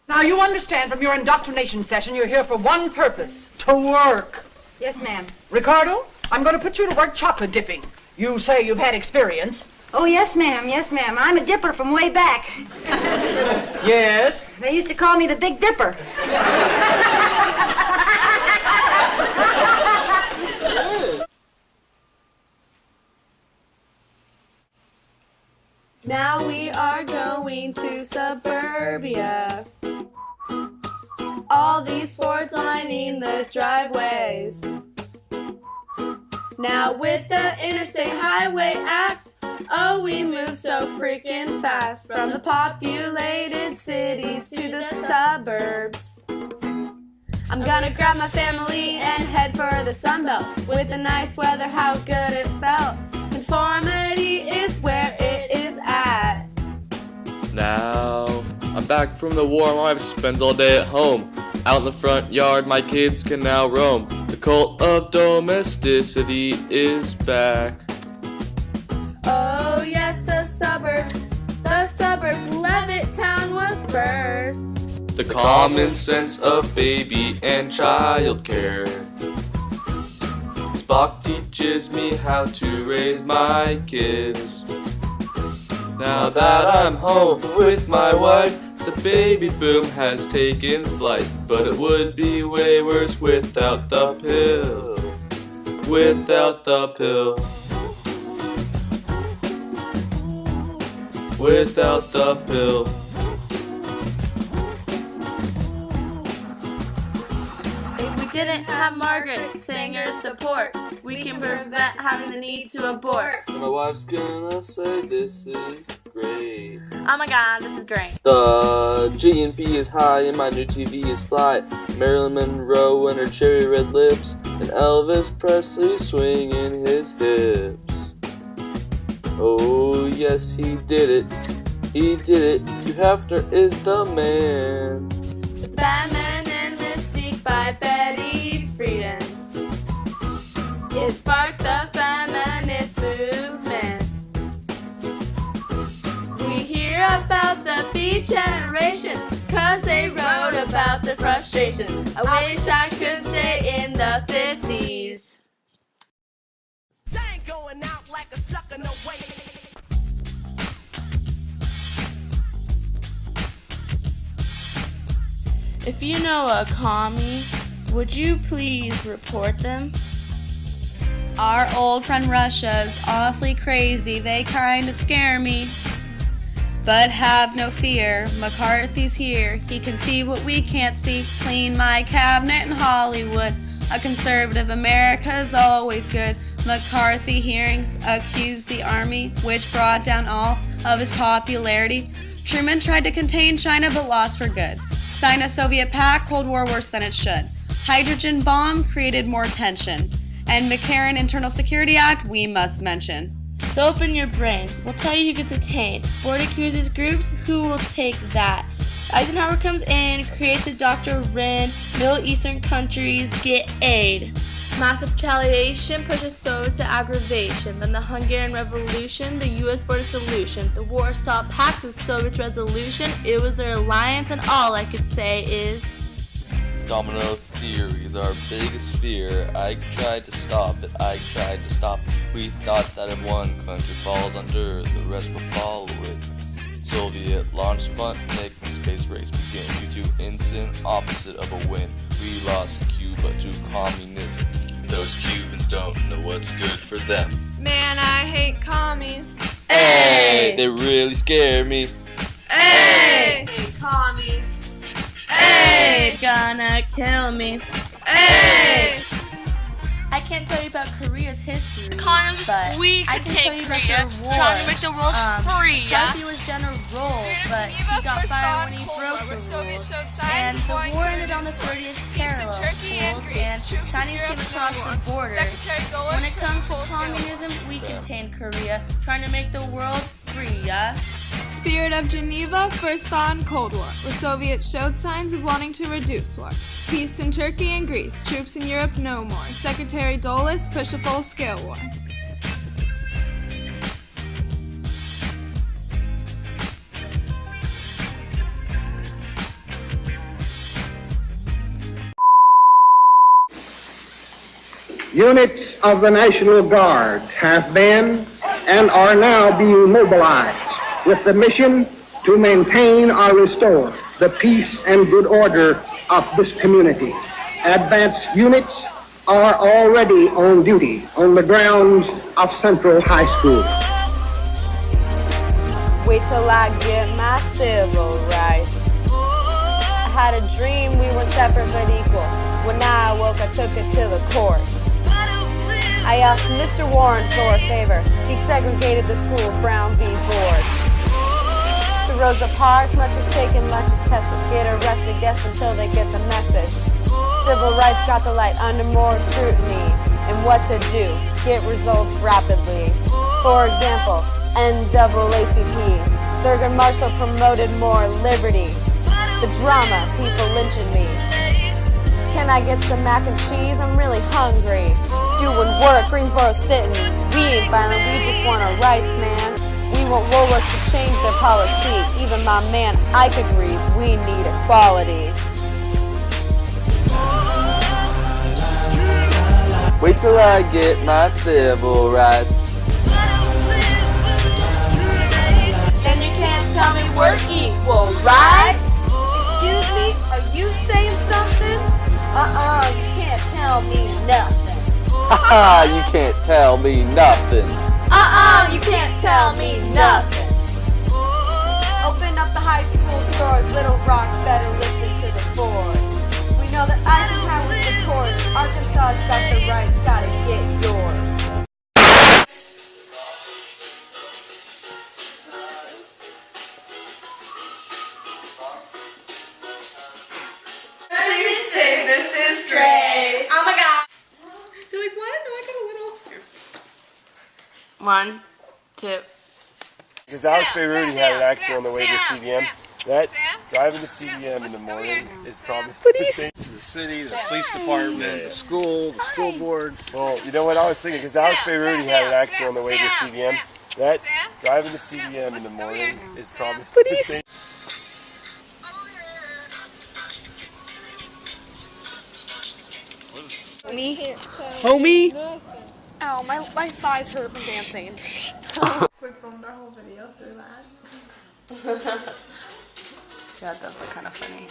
Now, you understand from your indoctrination session you're here for one purpose, to work. Yes, ma'am. Ricardo, I'm going to put you to work chocolate dipping. You say you've had experience. Oh, yes, ma'am. Yes, ma'am. I'm a dipper from way back. Yes? They used to call me the Big Dipper. Now we are going to suburbia. All these sports lining the driveways. Now with the Interstate Highway Act, oh, we move so freaking fast from the populated cities to the suburbs. I'm gonna grab my family and head for the Sunbelt. With the nice weather, how good it felt. Conformity is where it is at. Now, I'm back from the war, my wife spends all day at home. Out in the front yard, my kids can now roam. The cult of domesticity is back. Oh yes, the suburbs, Levittown was first. The common sense of baby and child care. Spock teaches me how to raise my kids. Now that I'm home with my wife, the baby boom has taken flight. But it would be way worse without the pill. Without the pill. Without the pill. If we didn't have Margaret Sanger's support, we can prevent having the need to abort. My wife's gonna say this is great. Oh my god, this is great. The G&P is high and my new TV is fly. Marilyn Monroe and her cherry red lips, and Elvis Presley swinging his hips. Oh yes, he did it. He did it. Hugh Hefner is the man. Feminine Mystique by Betty Friedan. It sparked the feminist movement. We hear about the Beat Generation, 'cause they wrote about their frustrations. I wish I could stay in the 50s. Going out like a sucker, no way. If you know a commie, would you please report them? Our old friend Russia's awfully crazy, they kinda scare me. But have no fear, McCarthy's here. He can see what we can't see. Clean my cabinet in Hollywood. A conservative America's always good. McCarthy hearings accused the army, which brought down all of his popularity. Truman tried to contain China but lost for good. Sino-Soviet pact, Cold War worse than it should. Hydrogen bomb created more tension. And McCarran Internal Security Act we must mention. So open your brains. We'll tell you who gets detained. Board accuses groups, who will take that? Eisenhower comes in, creates a doctrine, Middle Eastern countries get aid. Massive retaliation pushes Soviets to aggravation. Then the Hungarian Revolution, the U.S. for the solution. The Warsaw Pact was Soviet resolution. It was their alliance, and all I could say is... Domino theory is our biggest fear. I tried to stop it, We thought that if one country falls under, the rest will follow it. Soviet launch Sputnik and space race begin due to incident opposite of a win. We lost Cuba to communism. Those Cubans don't know what's good for them. Man, I hate commies. Hey! They really scare me. Hey! Hate commies. Hey! Gonna kill me. Hey! I can't tell you about Korea's history, Condoms, but we I can can take tell you about Korea, their war. trying to make the world free, yeah? Kennedy was General Roth, but Geneva he got first fired thawed when he Cold broke War, the where Soviets rules. showed signs And of the wanting war to ended on the reduce war. 30th Peace in parallel Turkey and rules, Greece. and Troops in Chinese Europe came no across more. the border. Secretary Dulles When it pushed comes to full-scale war. communism, we contain Korea, trying to make the world free, yeah? Spirit of Geneva, first thaw in Cold War, where Soviets showed signs of wanting to reduce war. Peace in Turkey and Greece. Troops in Europe no more. Secretary Dulles push a full-scale war. Units of the National Guard have been and are now being mobilized with the mission to maintain or restore the peace and good order of this community. Advanced units are already on duty on the grounds of Central High School. Wait till I get my civil rights. I had a dream we weren't separate but equal. When I awoke, I took it to the court. I asked Mr. Warren for a favor. Desegregated the schools, Brown v. Board. To Rosa Parks, much is taken, much is tested. Get arrested, guess until they get the message. Civil rights got the light under more scrutiny. And what to do, get results rapidly. For example, NAACP. Thurgood Marshall promoted more liberty. The drama, people lynching me. Can I get some mac and cheese? I'm really hungry. Doing work, Greensboro sitting. We ain't violent, we just want our rights, man. We want Woolworths to change their policy. Even my man Ike agrees we need equality. Wait till I get my civil rights. Then you can't tell me we're equal, right? Excuse me, are you saying something? You can't tell me nothing. Haha, you can't tell me nothing. You can't tell me nothing. Open up the high school doors, Little Rock better listen to the board. We know that Eisenhower supports, Arkansas's got the rights, gotta get yours. This is great. Oh my god. You're like, what? No, I got a little. 1, 2. Because Alex Beirut had an accident on the way to CDM. That driving to CDM in the morning is probably the same. The city, the police department, the school board. Well, you know what I was thinking? Because Alex Beirut had an accident on the way to CDM. That driving to CDM in the morning is probably the same. Homie? Ow, my thighs hurt from dancing. We filmed our whole video through that. Yeah, that does look kind of funny.